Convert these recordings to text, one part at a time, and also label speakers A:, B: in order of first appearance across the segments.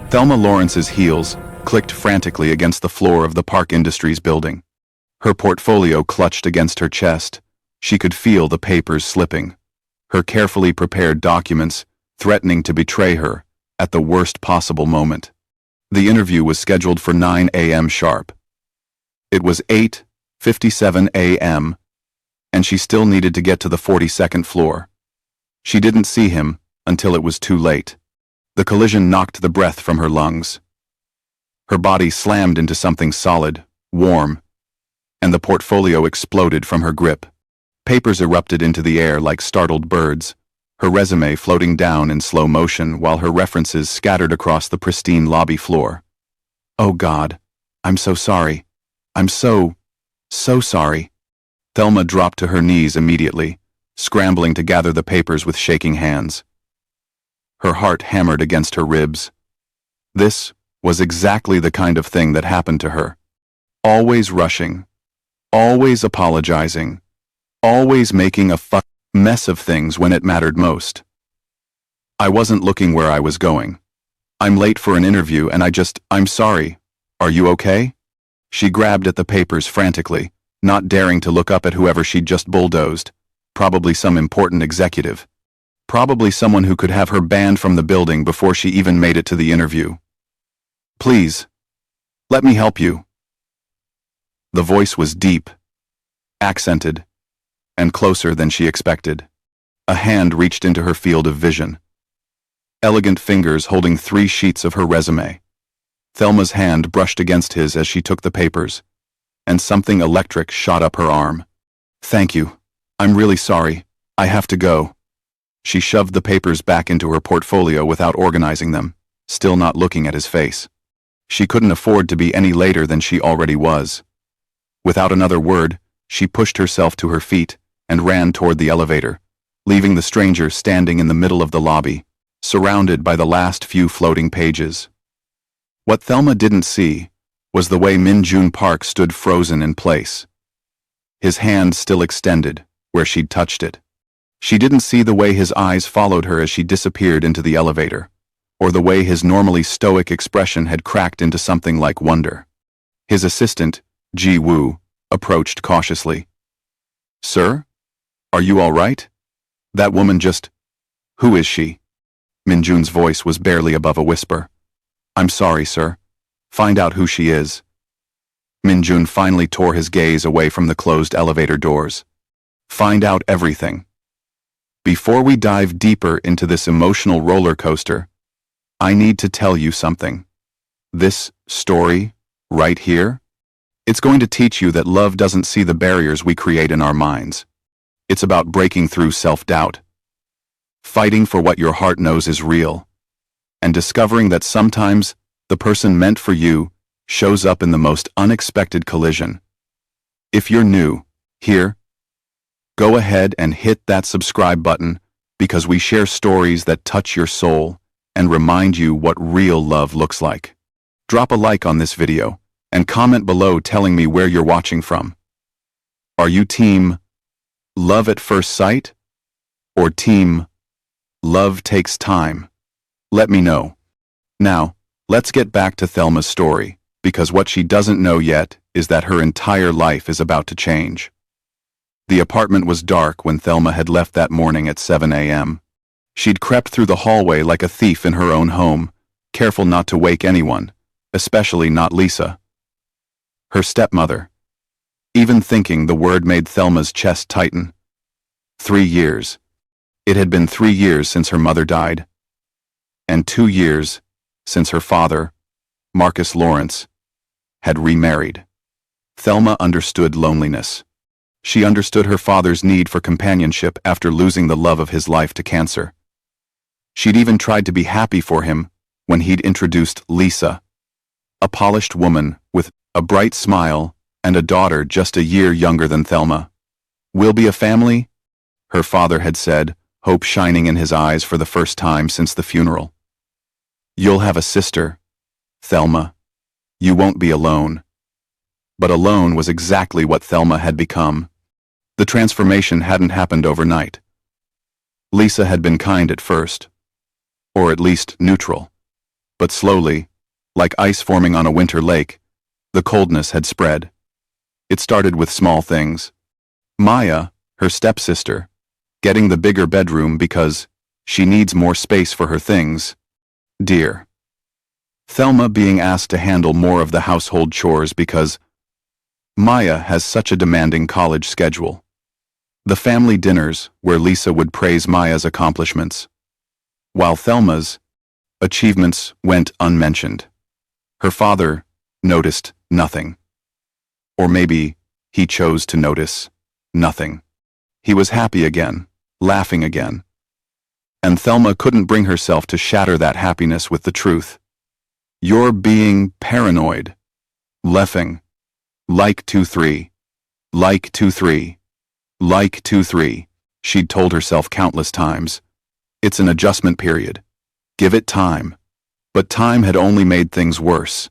A: Thelma Lawrence's heels clicked frantically against the floor of the Park Industries building. Her portfolio clutched against her chest. She could feel the papers slipping, her carefully prepared documents threatening to betray her at the worst possible moment. The interview was scheduled for 9 a.m. sharp. It was 8:57 a.m., and she still needed to get to the 42nd floor. She didn't see him until it was too late. The collision knocked the breath from her lungs. Her body slammed into something solid, warm, and the portfolio exploded from her grip. Papers erupted into the air like startled birds, her resume floating down in slow motion while her references scattered across the pristine lobby floor. "Oh God, I'm so sorry. I'm so sorry." Thelma dropped to her knees immediately, scrambling to gather the papers with shaking hands. Her heart hammered against her ribs. This was exactly the kind of thing that happened to her. Always rushing, always apologizing, always making a mess of things when it mattered most. "I wasn't looking where I was going. I'm late for an interview and I'm sorry. Are you okay?" She grabbed at the papers frantically, not daring to look up at whoever she'd just bulldozed, probably some important executive. Probably someone who could have her banned from the building before she even made it to the interview. "Please, let me help you." The voice was deep, accented, and closer than she expected. A hand reached into her field of vision. Elegant fingers holding 3 sheets of her resume. Thelma's hand brushed against his as she took the papers, and something electric shot up her arm. "Thank you. I'm really sorry. I have to go." She shoved the papers back into her portfolio without organizing them, still not looking at his face. She couldn't afford to be any later than she already was. Without another word, she pushed herself to her feet and ran toward the elevator, leaving the stranger standing in the middle of the lobby, surrounded by the last few floating pages. What Thelma didn't see was the way Min-Jun Park stood frozen in place, his hand still extended where she'd touched it. She didn't see the way his eyes followed her as she disappeared into the elevator, or the way his normally stoic expression had cracked into something like wonder. His assistant, Ji Woo, approached cautiously. "Sir? Are you all right? That woman just... Who is she?" Minjun's voice was barely above a whisper. "I'm sorry, sir. Find out who she is." Minjun finally tore his gaze away from the closed elevator doors. "Find out everything. Before we dive deeper into this emotional roller coaster, I need to tell you something. This story, right here, it's going to teach you that love doesn't see the barriers we create in our minds. It's about breaking through self-doubt, fighting for what your heart knows is real, and discovering that sometimes the person meant for you shows up in the most unexpected collision. If you're new here, go ahead and hit that subscribe button because we share stories that touch your soul and remind you what real love looks like. Drop a like on this video and comment below telling me where you're watching from. Are you team love at first sight or team love takes time? Let me know. Now, let's get back to Thelma's story, because what she doesn't know yet is that her entire life is about to change. The apartment was dark when Thelma had left that morning at 7 a.m. She'd crept through the hallway like a thief in her own home, careful not to wake anyone, especially not Lisa, her stepmother. Even thinking the word made Thelma's chest tighten. 3 years. It had been 3 years since her mother died, and 2 years since her father, Marcus Lawrence, had remarried. Thelma understood loneliness. She understood her father's need for companionship after losing the love of his life to cancer. She'd even tried to be happy for him when he'd introduced Lisa, a polished woman with a bright smile and a daughter just a year younger than Thelma. "We'll be a family," her father had said, hope shining in his eyes for the first time since the funeral. "You'll have a sister, Thelma. You won't be alone." But alone was exactly what Thelma had become. The transformation hadn't happened overnight. Lisa had been kind at first, or at least neutral. But slowly, like ice forming on a winter lake, the coldness had spread. It started with small things. Maya, her stepsister, getting the bigger bedroom because she needs more space for her things. Dear. Thelma being asked to handle more of the household chores because Maya has such a demanding college schedule. The family dinners where Lisa would praise Maya's accomplishments, while Thelma's achievements went unmentioned. Her father noticed nothing. Or maybe he chose to notice nothing. He was happy again, laughing again. And Thelma couldn't bring herself to shatter that happiness with the truth. You're being paranoid. Leffing. Like 2-3. Like 2-3. Like 2-3. She'd told herself countless times. It's an adjustment period. Give it time. But time had only made things worse.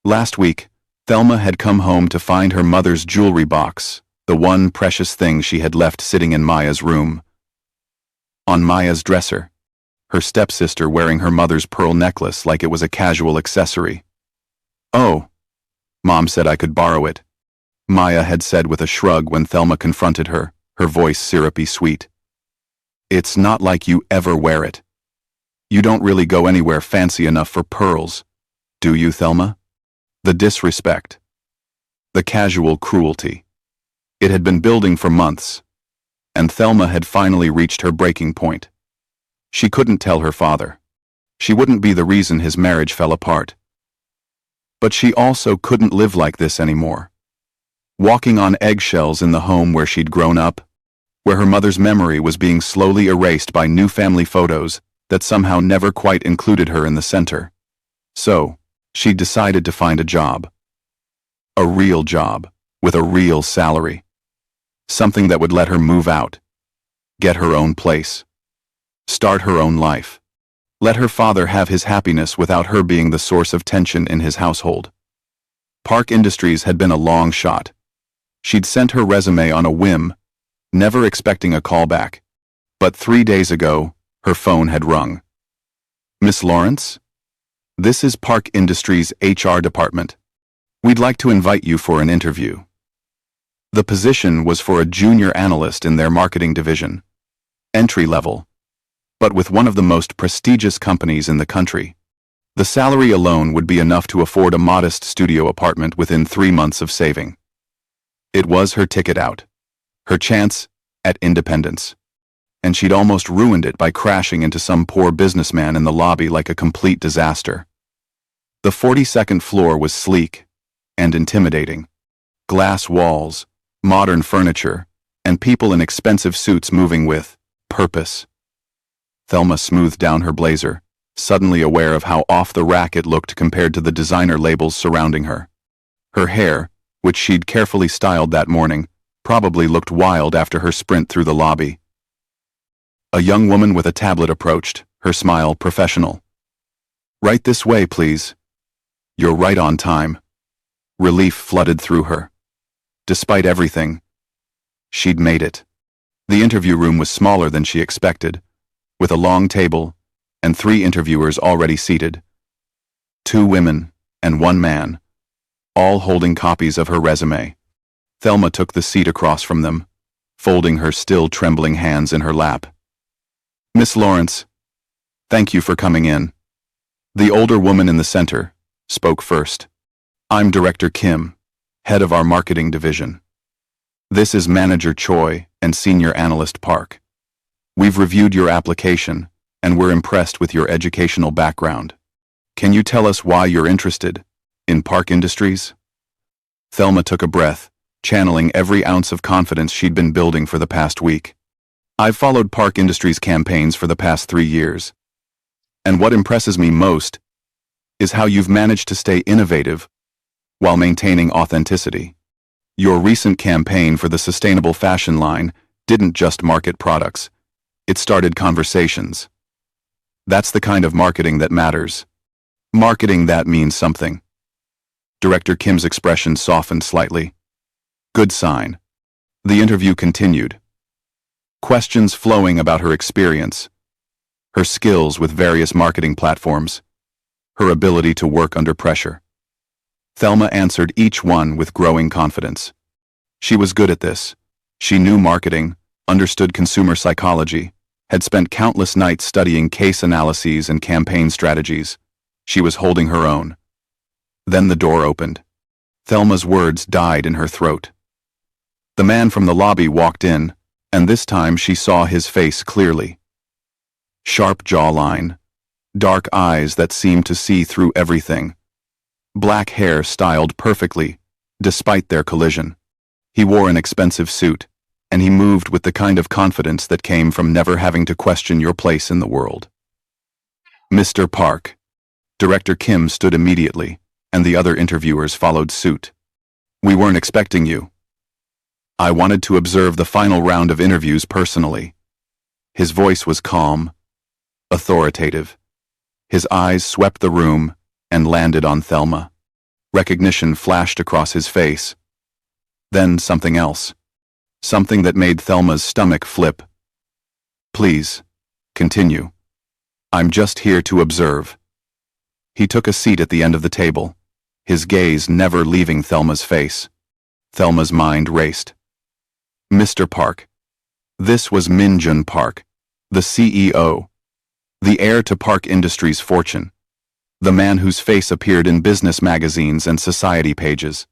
A: Last week, Thelma had come home to find her mother's jewelry box, the one precious thing she had left sitting in Maya's room. On Maya's dresser, her stepsister wearing her mother's pearl necklace like it was a casual accessory. Oh, Mom said I could borrow it, Maya had said with a shrug when Thelma confronted her, her voice syrupy sweet. It's not like you ever wear it. You don't really go anywhere fancy enough for pearls, do you, Thelma? The disrespect. The casual cruelty. It had been building for months, and Thelma had finally reached her breaking point. She couldn't tell her father. She wouldn't be the reason his marriage fell apart. But she also couldn't live like this anymore. Walking on eggshells in the home where she'd grown up, where her mother's memory was being slowly erased by new family photos that somehow never quite included her in the center. So, she decided to find a job. A real job, with a real salary. Something that would let her move out, get her own place, start her own life. Let her father have his happiness without her being the source of tension in his household. Park Industries had been a long shot. She'd sent her resume on a whim, never expecting a callback. But 3 days ago, her phone had rung. Miss Lawrence? This is Park Industries' HR department. We'd like to invite you for an interview. The position was for a junior analyst in their marketing division. Entry level. But with one of the most prestigious companies in the country. The salary alone would be enough to afford a modest studio apartment within 3 months of saving. It was her ticket out. Her chance at independence. And she'd almost ruined it by crashing into some poor businessman in the lobby like a complete disaster. The 42nd floor was sleek and intimidating. Glass walls, modern furniture, and people in expensive suits moving with purpose. Thelma smoothed down her blazer, suddenly aware of how off the rack it looked compared to the designer labels surrounding her. Her hair, which she'd carefully styled that morning, probably looked wild after her sprint through the lobby. A young woman with a tablet approached, her smile professional. Right this way, please. You're right on time. Relief flooded through her. Despite everything, she'd made it. The interview room was smaller than she expected, with a long table and 3 interviewers already seated. 2 women and 1 man, all holding copies of her resume. Thelma took the seat across from them, folding her still trembling hands in her lap. Miss Lawrence, thank you for coming in. The older woman in the center spoke first. I'm Director Kim, head of our marketing division. This is Manager Choi and Senior Analyst Park. We've reviewed your application, and we're impressed with your educational background. Can you tell us why you're interested in Park Industries? Thelma took a breath, channeling every ounce of confidence she'd been building for the past week. I've followed Park Industries campaigns for the past 3 years. And what impresses me most is how you've managed to stay innovative while maintaining authenticity. Your recent campaign for the sustainable fashion line didn't just market products. It started conversations. That's the kind of marketing that matters. Marketing that means something. Director Kim's expression softened slightly. Good sign. The interview continued. Questions flowing about her experience, her skills with various marketing platforms, her ability to work under pressure. Thelma answered each one with growing confidence. She was good at this. She knew marketing, understood consumer psychology, had spent countless nights studying case analyses and campaign strategies. She was holding her own. Then the door opened. Thelma's words died in her throat. The man from the lobby walked in, and this time she saw his face clearly. Sharp jawline, dark eyes that seemed to see through everything, black hair styled perfectly, despite their collision. He wore an expensive suit, and he moved with the kind of confidence that came from never having to question your place in the world. Mr. Park. Director Kim stood immediately, and the other interviewers followed suit. We weren't expecting you. I wanted to observe the final round of interviews personally. His voice was calm, authoritative. His eyes swept the room and landed on Thelma. Recognition flashed across his face. Then something else. Something that made Thelma's stomach flip. Please, continue. I'm just here to observe. He took a seat at the end of the table, his gaze never leaving Thelma's face. Thelma's mind raced. Mr. Park. This was Min-Jun Park, the CEO, the heir to Park Industries' fortune, the man whose face appeared in business magazines and society pages,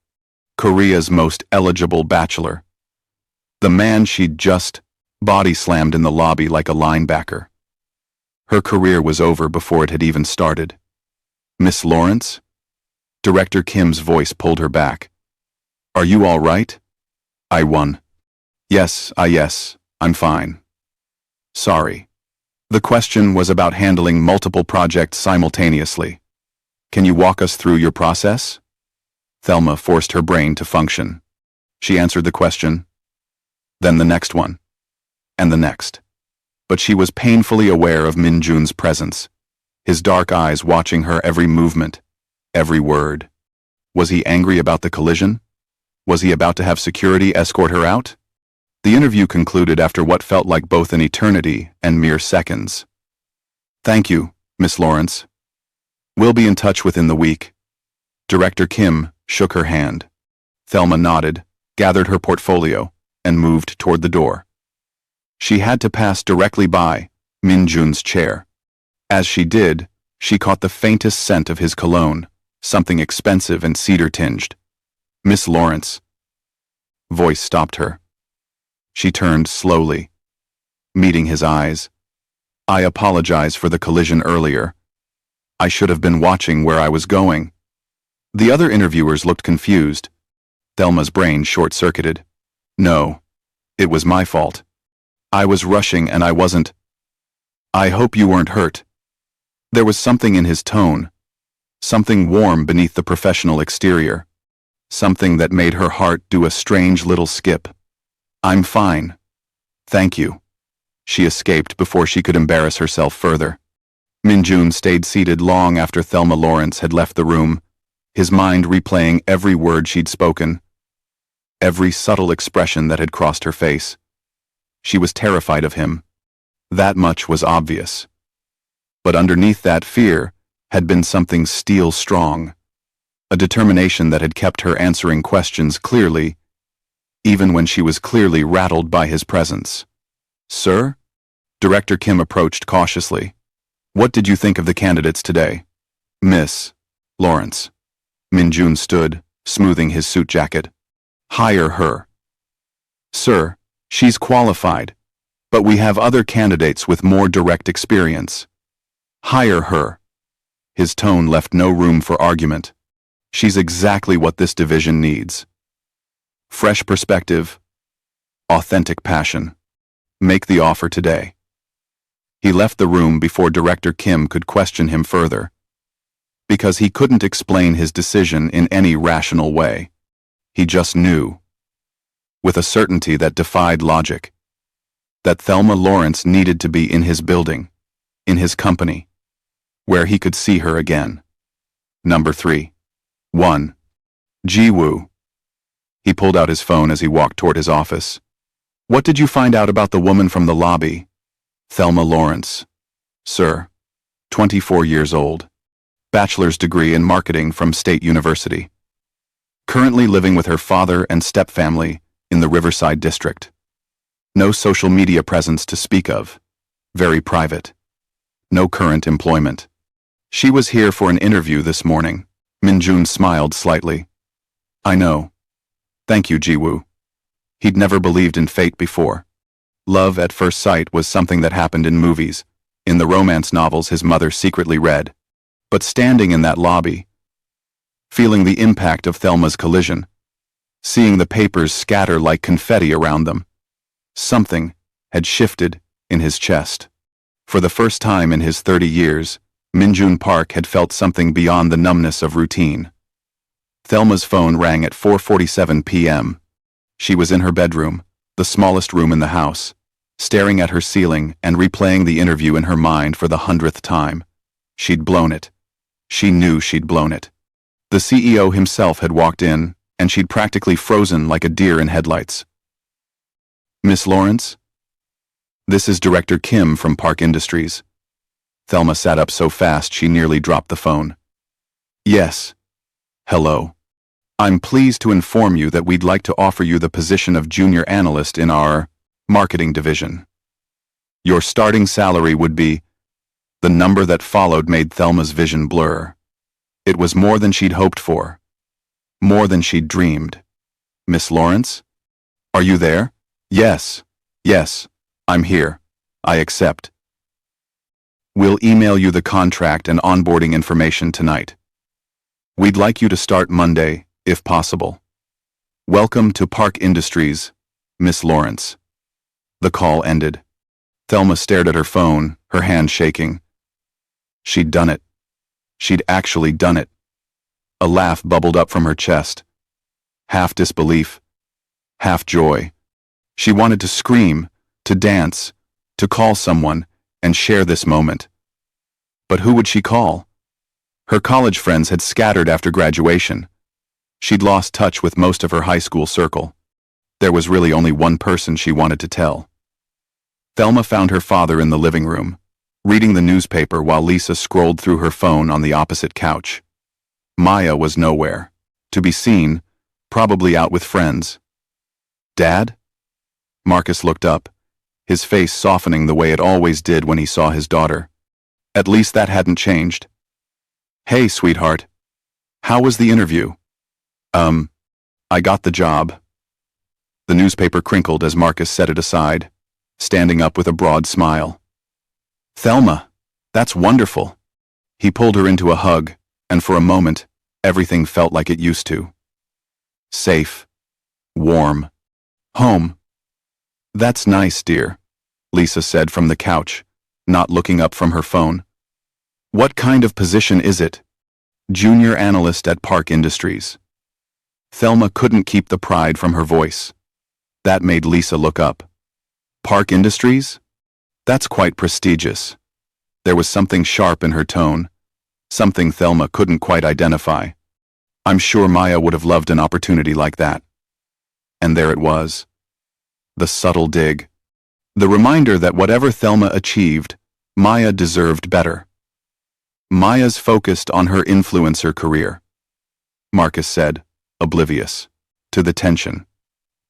A: Korea's most eligible bachelor, the man she'd just body-slammed in the lobby like a linebacker. Her career was over before it had even started. Miss Lawrence? Director Kim's voice pulled her back. Are you all right? I won. Yes, I'm fine. Sorry. The question was about handling multiple projects simultaneously. Can you walk us through your process? Thelma forced her brain to function. She answered the question, then the next one, and the next. But she was painfully aware of Min-Jun's presence, his dark eyes watching her every movement, every word. Was he angry about the collision? Was he about to have security escort her out? The interview concluded after what felt like both an eternity and mere seconds. Thank you, Miss Lawrence. We'll be in touch within the week. Director Kim shook her hand. Thelma nodded, gathered her portfolio, and moved toward the door. She had to pass directly by Min-Jun's chair. As she did, she caught the faintest scent of his cologne, something expensive and cedar-tinged. Miss Lawrence. Voice stopped her. She turned slowly, meeting his eyes. I apologize for the collision earlier. I should have been watching where I was going. The other interviewers looked confused. Thelma's brain short-circuited. No, it was my fault. I was rushing and I wasn't. I hope you weren't hurt. There was something in his tone, something warm beneath the professional exterior, something that made her heart do a strange little skip. I'm fine. Thank you. She escaped before she could embarrass herself further. Min-Jun stayed seated long after Thelma Lawrence had left the room, his mind replaying every word she'd spoken, every subtle expression that had crossed her face. She was terrified of him. That much was obvious. But underneath that fear had been something steel-strong, a determination that had kept her answering questions clearly, even when she was clearly rattled by his presence. Sir? Director Kim approached cautiously. What did you think of the candidates today? Miss Lawrence. Min-Jun stood, smoothing his suit jacket. Hire her. Sir, she's qualified, but we have other candidates with more direct experience. Hire her. His tone left no room for argument. She's exactly what this division needs. Fresh perspective, authentic passion. Make the offer today. He left the room before Director Kim could question him further, because he couldn't explain his decision in any rational way. He just knew, with a certainty that defied logic, that Thelma Lawrence needed to be in his building, in his company, where he could see her again. Number 3. 1. Ji-woo. He pulled out his phone as he walked toward his office. What did you find out about the woman from the lobby? Thelma Lawrence. Sir. 24 years old. bachelor's degree in marketing from State University. Currently living with her father and stepfamily in the Riverside district. No social media presence to speak of. Very private. No current employment. She was here for an interview this morning. Minjun smiled slightly. I know. Thank you, Jiwoo. He'd never believed in fate before. Love at first sight was something that happened in movies, in the romance novels his mother secretly read. But standing in that lobby, feeling the impact of Thelma's collision, seeing the papers scatter like confetti around them, something had shifted in his chest. For the first time in his 30 years, Min-Jun Park had felt something beyond the numbness of routine. Thelma's phone rang at 4:47 p.m. She was in her bedroom, the smallest room in the house, staring at her ceiling and replaying the interview in her mind for the 100th time. She'd blown it. She knew she'd blown it. The CEO himself had walked in, and she'd practically frozen like a deer in headlights. Miss Lawrence? This is Director Kim from Park Industries. Thelma sat up so fast she nearly dropped the phone. Yes. Hello. I'm pleased to inform you that we'd like to offer you the position of junior analyst in our marketing division. Your starting salary would be... The number that followed made Thelma's vision blur. It was more than she'd hoped for. More than she'd dreamed. Miss Lawrence? Are you there? Yes. Yes. I'm here. I accept. We'll email you the contract and onboarding information tonight. We'd like you to start Monday, if possible. Welcome to Park Industries, Miss Lawrence. The call ended. Thelma stared at her phone, her hand shaking. She'd done it. She'd actually done it. A laugh bubbled up from her chest. Half disbelief, half joy. She wanted to scream, to dance, to call someone, and share this moment. But who would she call? Her college friends had scattered after graduation. She'd lost touch with most of her high school circle. There was really only one person she wanted to tell. Thelma found her father in the living room, reading the newspaper while Lisa scrolled through her phone on the opposite couch. Maya was nowhere. To be seen, probably out with friends. Dad? Marcus looked up, his face softening the way it always did when he saw his daughter. At least that hadn't changed. Hey, sweetheart. How was the interview? I got the job. The newspaper crinkled as Marcus set it aside, standing up with a broad smile. Thelma, that's wonderful. He pulled her into a hug, and for a moment, everything felt like it used to. Safe. Warm. Home. That's nice, dear, Lisa said from the couch, not looking up from her phone. What kind of position is it? Junior analyst at Park Industries. Thelma couldn't keep the pride from her voice. That made Lisa look up. Park Industries? That's quite prestigious. There was something sharp in her tone, something Thelma couldn't quite identify. I'm sure Maya would have loved an opportunity like that. And there it was. The subtle dig. The reminder that whatever Thelma achieved, Maya deserved better. Maya's focused on her influencer career. Marcus said, oblivious to the tension.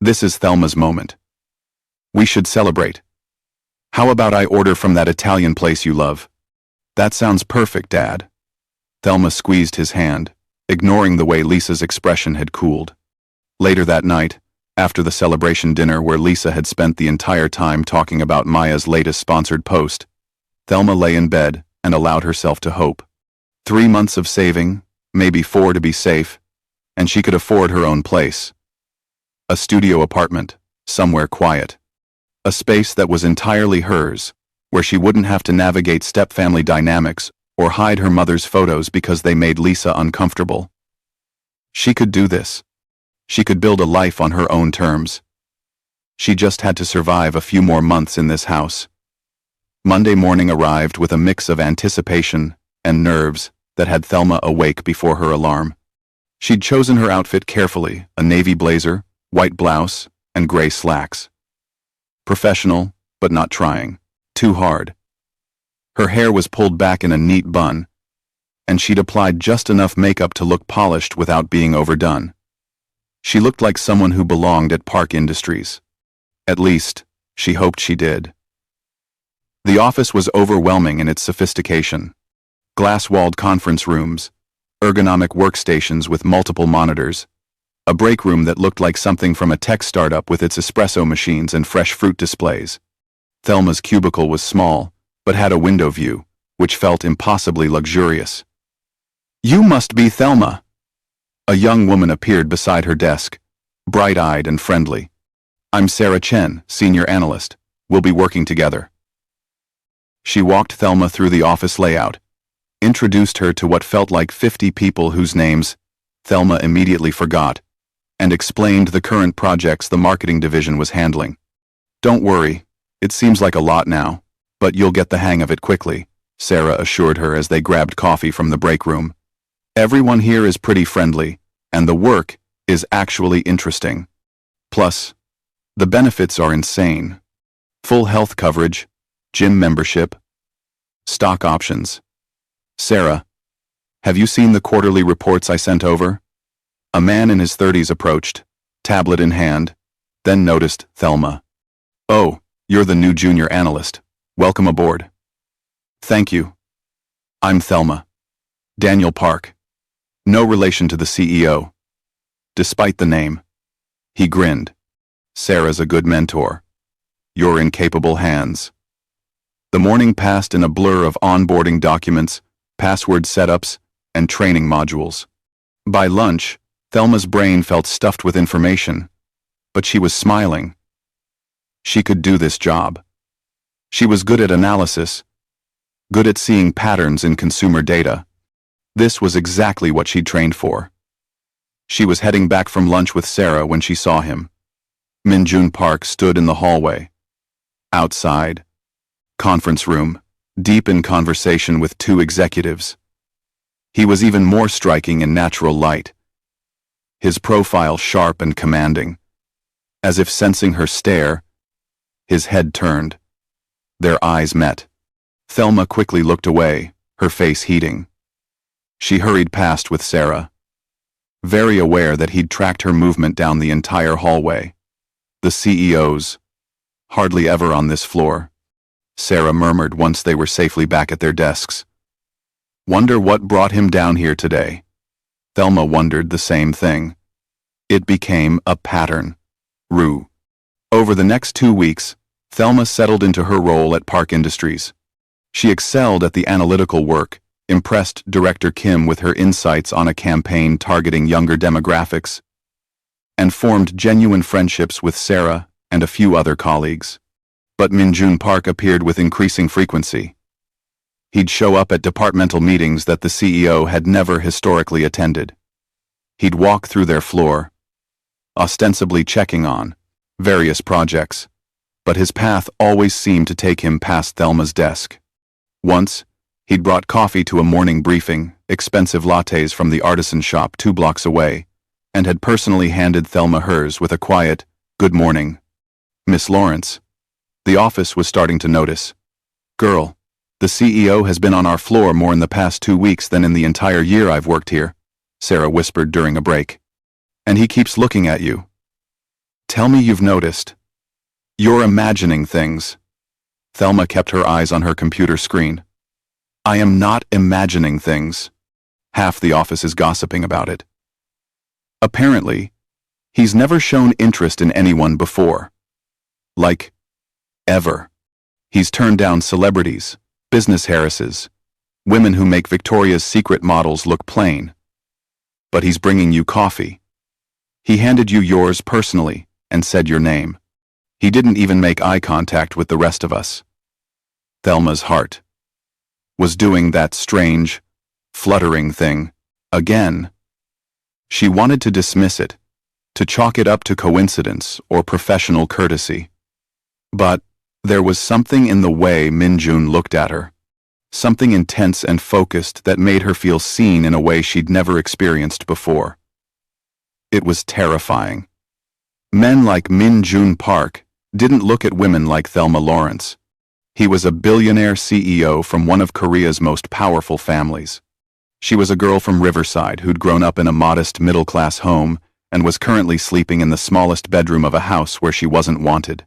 A: This is Thelma's moment. We should celebrate. How about I order from that Italian place you love? That sounds perfect, Dad. Thelma squeezed his hand, ignoring the way Lisa's expression had cooled. Later that night, after the celebration dinner where Lisa had spent the entire time talking about Maya's latest sponsored post, Thelma lay in bed and allowed herself to hope. 3 months of saving, maybe 4 to be safe, and she could afford her own place. A studio apartment, somewhere quiet. A space that was entirely hers, where she wouldn't have to navigate step-family dynamics or hide her mother's photos because they made Lisa uncomfortable. She could do this. She could build a life on her own terms. She just had to survive a few more months in this house. Monday morning arrived with a mix of anticipation and nerves that had Thelma awake before her alarm. She'd chosen her outfit carefully, a navy blazer, white blouse, and gray slacks. Professional, but not trying. Too hard. Her hair was pulled back in a neat bun. and she'd applied just enough makeup to look polished without being overdone. She looked like someone who belonged at Park Industries. At least, she hoped she did. The office was overwhelming in its sophistication. Glass-walled conference rooms, ergonomic workstations with multiple monitors, a break room that looked like something from a tech startup with its espresso machines and fresh fruit displays. Thelma's cubicle was small, but had a window view, which felt impossibly luxurious. "You must be Thelma." A young woman appeared beside her desk, bright-eyed and friendly. "I'm Sarah Chen, senior analyst. We'll be working together." She walked Thelma through the office layout, introduced her to what felt like 50 people whose names Thelma immediately forgot, and explained the current projects the marketing division was handling. "Don't worry, it seems like a lot now, but you'll get the hang of it quickly," Sarah assured her as they grabbed coffee from the break room. "Everyone here is pretty friendly, and the work is actually interesting. Plus, the benefits are insane. Full health coverage, gym membership, stock options. Sarah, have you seen the quarterly reports I sent over?" A man in his 30s approached, tablet in hand, then noticed Thelma. "Oh, you're the new junior analyst. Welcome aboard." "Thank you. I'm Thelma. Daniel Park. No relation to the CEO." Despite the name, he grinned. "Sarah's a good mentor. You're in capable hands." The morning passed in a blur of onboarding documents, password setups, and training modules. By lunch, Thelma's brain felt stuffed with information, but she was smiling. She could do this job. She was good at analysis, good at seeing patterns in consumer data. This was exactly what she'd trained for. She was heading back from lunch with Sarah when she saw him. Min-Jun Park stood in the hallway. Outside, conference room, deep in conversation with two executives. He was even more striking in natural light, his profile sharp and commanding. As if sensing her stare, his head turned. Their eyes met. Thelma quickly looked away, her face heating. She hurried past with Sarah, very aware that he'd tracked her movement down the entire hallway. "The CEOs, hardly ever on this floor," Sarah murmured once they were safely back at their desks. "Wonder what brought him down here today." Thelma wondered the same thing. It became a pattern. Over the next 2 weeks, Thelma settled into her role at Park Industries. She excelled at the analytical work, impressed Director Kim with her insights on a campaign targeting younger demographics, and formed genuine friendships with Sarah and a few other colleagues. But Min-Jun Park appeared with increasing frequency. He'd show up at departmental meetings that the CEO had never historically attended. He'd walk through their floor, ostensibly checking on various projects, but his path always seemed to take him past Thelma's desk. Once, he'd brought coffee to a morning briefing, expensive lattes from the artisan shop 2 blocks away, and had personally handed Thelma hers with a quiet, "Good morning, Miss Lawrence." The office was starting to notice. "Girl, the CEO has been on our floor more in the past 2 weeks than in the entire year I've worked here," Sarah whispered during a break. "And he keeps looking at you. Tell me you've noticed." "You're imagining things." Thelma kept her eyes on her computer screen. "I am not imagining things. Half the office is gossiping about it." Apparently, he's never shown interest in anyone before. Like, ever. He's turned down celebrities, business heiresses, women who make Victoria's Secret models look plain. But he's bringing you coffee. He handed you yours personally and said your name. He didn't even make eye contact with the rest of us. Thelma's heart was doing that strange, fluttering thing again. She wanted to dismiss it, to chalk it up to coincidence or professional courtesy. But there was something in the way Minjun looked at her, something intense and focused that made her feel seen in a way she'd never experienced before. It was terrifying. Men like Min-Jun Park didn't look at women like Thelma Lawrence. He was a billionaire CEO from one of Korea's most powerful families. She was a girl from Riverside who'd grown up in a modest middle-class home and was currently sleeping in the smallest bedroom of a house where she wasn't wanted.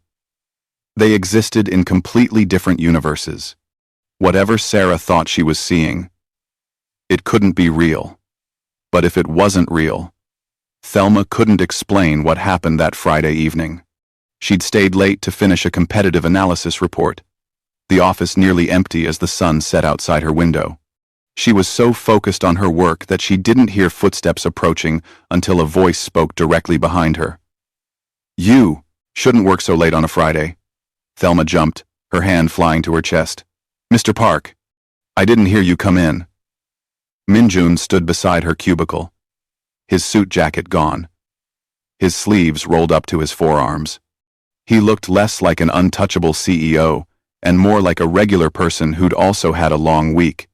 A: They existed in completely different universes. Whatever Sarah thought she was seeing, it couldn't be real. But if it wasn't real, Thelma couldn't explain what happened that Friday evening. She'd stayed late to finish a competitive analysis report, the office nearly empty as the sun set outside her window. She was so focused on her work that she didn't hear footsteps approaching until a voice spoke directly behind her. "You shouldn't work so late on a Friday." Thelma jumped, her hand flying to her chest. "Mr. Park, I didn't hear you come in." Minjun stood beside her cubicle, his suit jacket gone, his sleeves rolled up to his forearms. He looked less like an untouchable CEO and more like a regular person who'd also had a long week.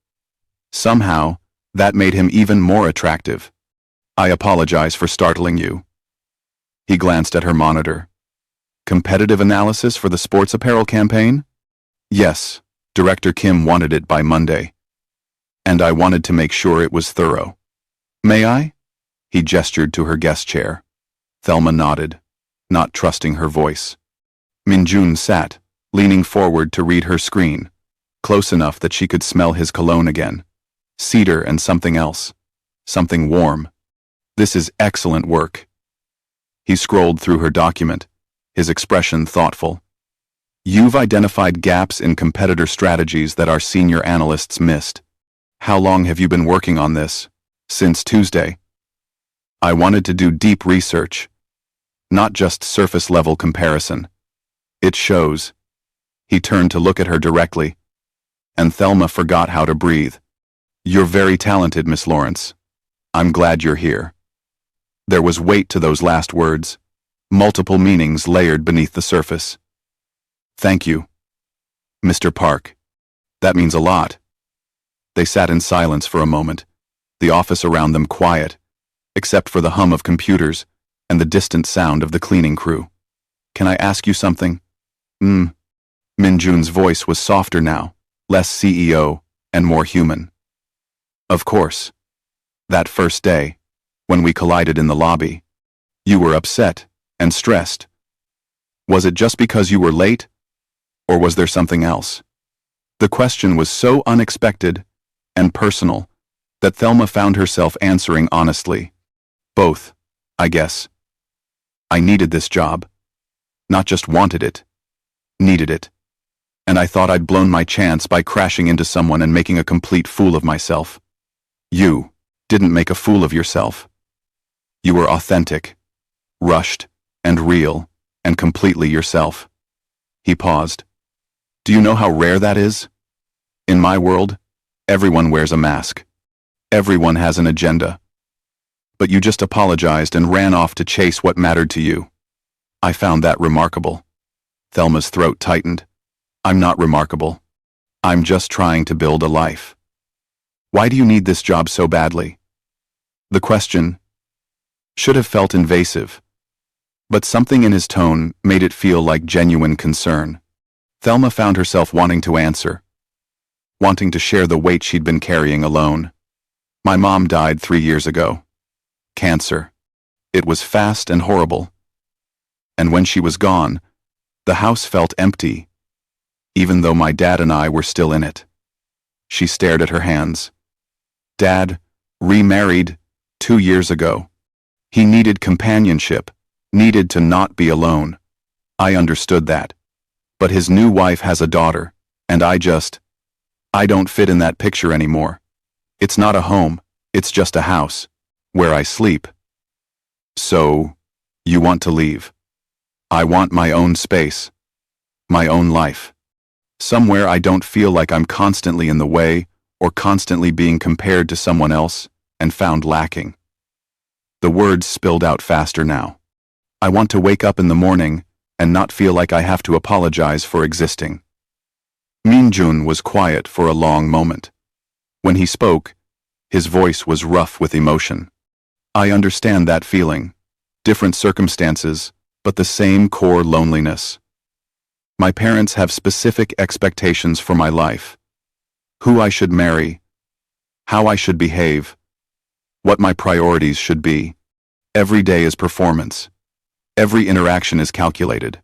A: Somehow, that made him even more attractive. "I apologize for startling you." He glanced at her monitor. "Competitive analysis for the sports apparel campaign?" "Yes, Director Kim wanted it by Monday. And I wanted to make sure it was thorough." "May I?" He gestured to her guest chair. Thelma nodded, not trusting her voice. Minjun sat, leaning forward to read her screen, close enough that she could smell his cologne again. Cedar and something else. Something warm. "This is excellent work." He scrolled through her document, his expression thoughtful. "You've identified gaps in competitor strategies that our senior analysts missed. How long have you been working on this?" "Since Tuesday." "I wanted to do deep research, not just surface-level comparison. It shows." He turned to look at her directly, and Thelma forgot how to breathe. "You're very talented, Miss Lawrence. I'm glad you're here." There was weight to those last words, multiple meanings layered beneath the surface. "Thank you, Mr. Park. That means a lot." They sat in silence for a moment, the office around them quiet, except for the hum of computers and the distant sound of the cleaning crew. "Can I ask you something?" Minjun's voice was softer now, less CEO and more human. "Of course. That first day, when we collided in the lobby, you were upset and stressed. Was it just because you were late, or was there something else?" The question was so unexpected and personal that Thelma found herself answering honestly. "Both, I guess. I needed this job. Not just wanted it, needed it. And I thought I'd blown my chance by crashing into someone and making a complete fool of myself. You didn't make a fool of yourself. You were authentic, rushed, and real, and completely yourself." He paused. "Do you know how rare that is? In my world, everyone wears a mask. Everyone has an agenda. But you just apologized and ran off to chase what mattered to you. I found that remarkable." Thelma's throat tightened. "I'm not remarkable. I'm just trying to build a life." "Why do you need this job so badly?" The question should have felt invasive, but something in his tone made it feel like genuine concern. Thelma found herself wanting to answer, wanting to share the weight she'd been carrying alone. "My mom died 3 years ago. Cancer. It was fast and horrible. And when she was gone, the house felt empty, even though my dad and I were still in it." She stared at her hands. "Dad remarried 2 years ago. He needed companionship, needed to not be alone. I understood that. But his new wife has a daughter, and I don't fit in that picture anymore. It's not a home, it's just a house, where I sleep." "So, you want to leave?" "I want my own space, my own life. Somewhere I don't feel like I'm constantly in the way or constantly being compared to someone else and found lacking." The words spilled out faster now. "I want to wake up in the morning and not feel like I have to apologize for existing." Minjun was quiet for a long moment. When he spoke, his voice was rough with emotion. "I understand that feeling. Different circumstances, but the same core loneliness. My parents have specific expectations for my life. Who I should marry, how I should behave, what my priorities should be. Every day is performance. Every interaction is calculated.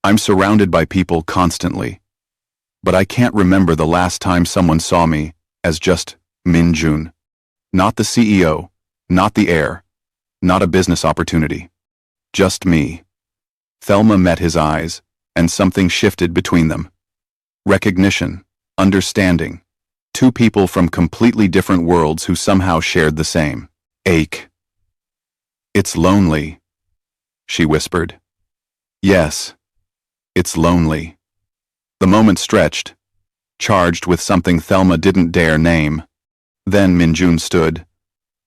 A: I'm surrounded by people constantly, but I can't remember the last time someone saw me as just Minjun. Not the CEO, not the heir, not a business opportunity. Just me. Thelma met his eyes, and something shifted between them. Recognition, understanding. Two people from completely different worlds who somehow shared the same ache. It's lonely, she whispered. Yes, it's lonely. The moment stretched, charged with something Thelma didn't dare name. Then Minjun stood,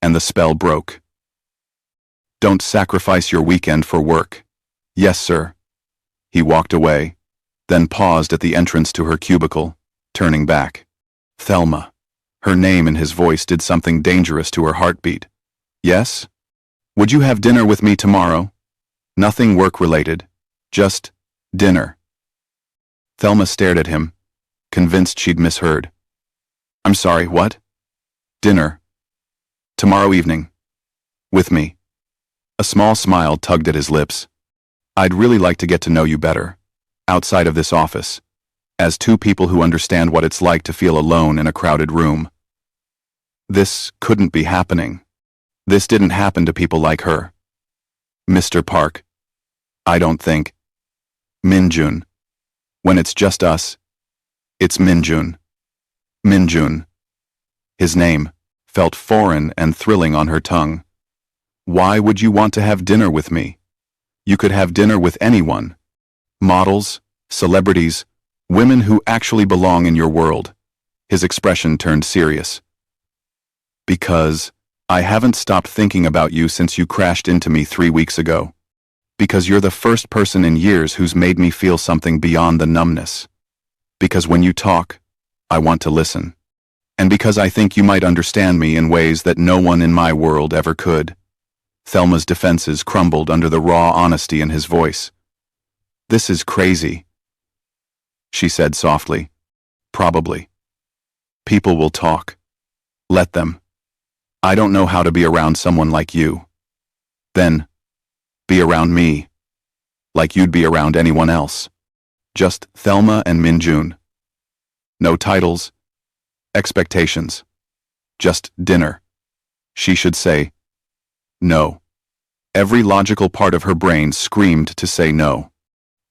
A: and the spell broke. Don't sacrifice your weekend for work. Yes, sir. He walked away, then paused at the entrance to her cubicle, turning back. Thelma. Her name and his voice did something dangerous to her heartbeat. Yes? Would you have dinner with me tomorrow? Nothing work-related. Just dinner. Thelma stared at him, convinced she'd misheard. I'm sorry, what? Dinner. Tomorrow evening. With me. A small smile tugged at his lips. I'd really like to get to know you better, outside of this office, as two people who understand what it's like to feel alone in a crowded room. This couldn't be happening. This didn't happen to people like her. Mr. Park. I don't think. Minjun. When it's just us, it's Minjun. Minjun. His name felt foreign and thrilling on her tongue. Why would you want to have dinner with me? You could have dinner with anyone. Models, celebrities, women who actually belong in your world. His expression turned serious. Because I haven't stopped thinking about you since you crashed into me 3 weeks ago. Because you're the first person in years who's made me feel something beyond the numbness. Because when you talk, I want to listen. And because I think you might understand me in ways that no one in my world ever could. Thelma's defenses crumbled under the raw honesty in his voice. This is crazy, she said softly. Probably. People will talk. Let them. I don't know how to be around someone like you. Then, be around me, like you'd be around anyone else. Just Thelma and Minjun. No titles, expectations. Just dinner. She should say no. Every logical part of her brain screamed to say no.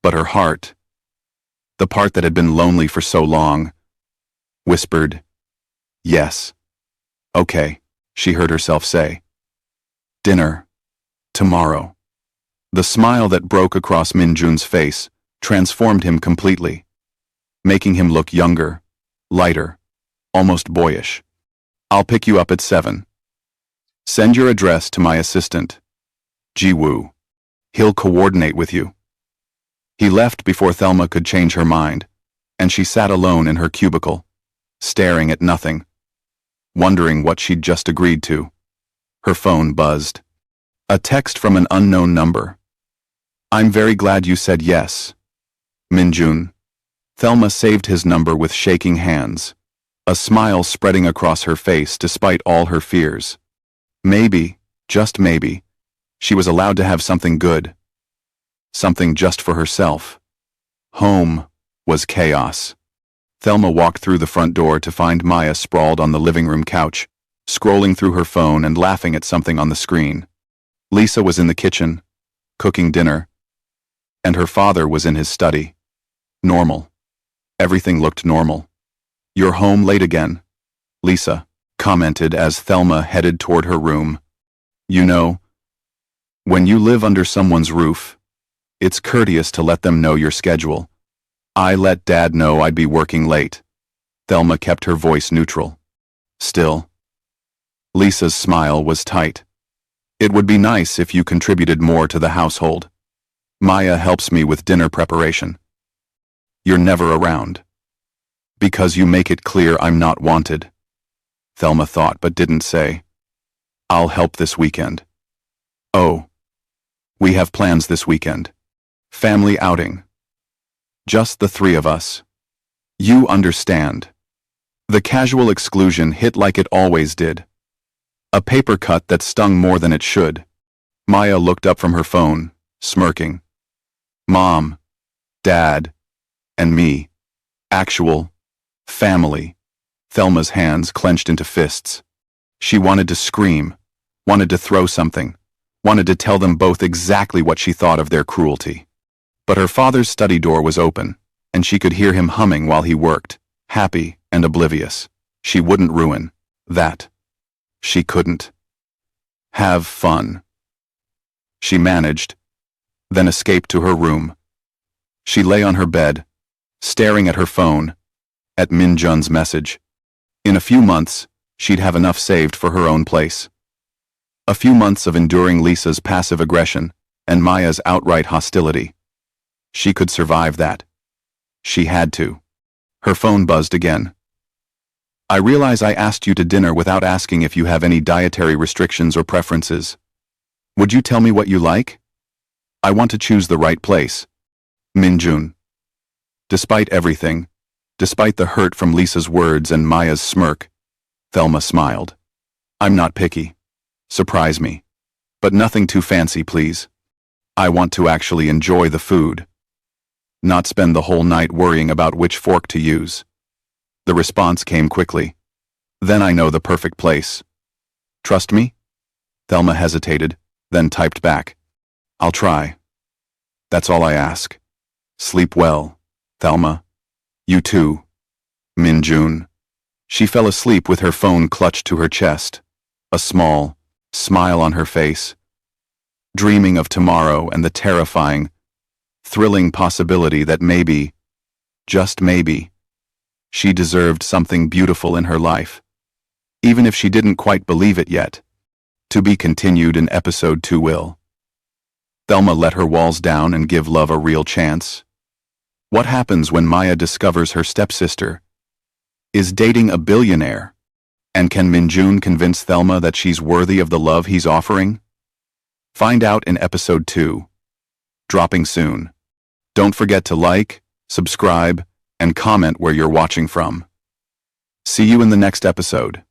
A: But her heart, the part that had been lonely for so long, whispered, yes. Okay, she heard herself say. Dinner. Tomorrow. The smile that broke across Minjun's face transformed him completely, making him look younger, lighter, almost boyish. I'll pick you up at 7. Send your address to my assistant, Ji-woo. He'll coordinate with you. He left before Thelma could change her mind, and she sat alone in her cubicle, staring at nothing, wondering what she'd just agreed to. Her phone buzzed. A text from an unknown number. I'm very glad you said yes, Minjun. Thelma saved his number with shaking hands, a smile spreading across her face despite all her fears. Maybe, just maybe, she was allowed to have something good. Something just for herself. Home was chaos. Thelma walked through the front door to find Maya sprawled on the living room couch, scrolling through her phone and laughing at something on the screen. Lisa was in the kitchen, cooking dinner, and her father was in his study. Normal. Everything looked normal. You're home late again, Lisa commented as Thelma headed toward her room. You know, when you live under someone's roof, it's courteous to let them know your schedule. I let Dad know I'd be working late. Thelma kept her voice neutral. Still. Lisa's smile was tight. It would be nice if you contributed more to the household. Maya helps me with dinner preparation. You're never around. Because you make it clear I'm not wanted. Thelma thought but didn't say. I'll help this weekend. Oh. We have plans this weekend. Family outing. Just the 3 of us. You understand. The casual exclusion hit like it always did. A paper cut that stung more than it should. Maya looked up from her phone, smirking. Mom, Dad, and me. Actual family. Thelma's hands clenched into fists. She wanted to scream, wanted to throw something, wanted to tell them both exactly what she thought of their cruelty. But her father's study door was open, and she could hear him humming while he worked, happy and oblivious. She wouldn't ruin that. She couldn't. Have fun. She managed, then escaped to her room. She lay on her bed, staring at her phone, at Min-Jun's message. In a few months, she'd have enough saved for her own place. A few months of enduring Lisa's passive aggression and Maya's outright hostility. She could survive that. She had to. Her phone buzzed again. I realize I asked you to dinner without asking if you have any dietary restrictions or preferences. Would you tell me what you like? I want to choose the right place. Minjun. Despite everything, despite the hurt from Lisa's words and Maya's smirk, Thelma smiled. I'm not picky. Surprise me. But nothing too fancy, please. I want to actually enjoy the food. Not spend the whole night worrying about which fork to use. The response came quickly. Then I know the perfect place. Trust me? Thelma hesitated, then typed back. I'll try. That's all I ask. Sleep well, Thelma. You too. Minjun. She fell asleep with her phone clutched to her chest, a small smile on her face, dreaming of tomorrow and the terrifying, thrilling possibility that maybe, just maybe, she deserved something beautiful in her life, even if she didn't quite believe it yet. To be continued in episode 2 will. Thelma let her walls down and give love a real chance. What happens when Maya discovers her stepsister is dating a billionaire? And can Minjun convince Thelma that she's worthy of the love he's offering? Find out in episode 2. Dropping soon. Don't forget to like, subscribe, and comment where you're watching from. See you in the next episode.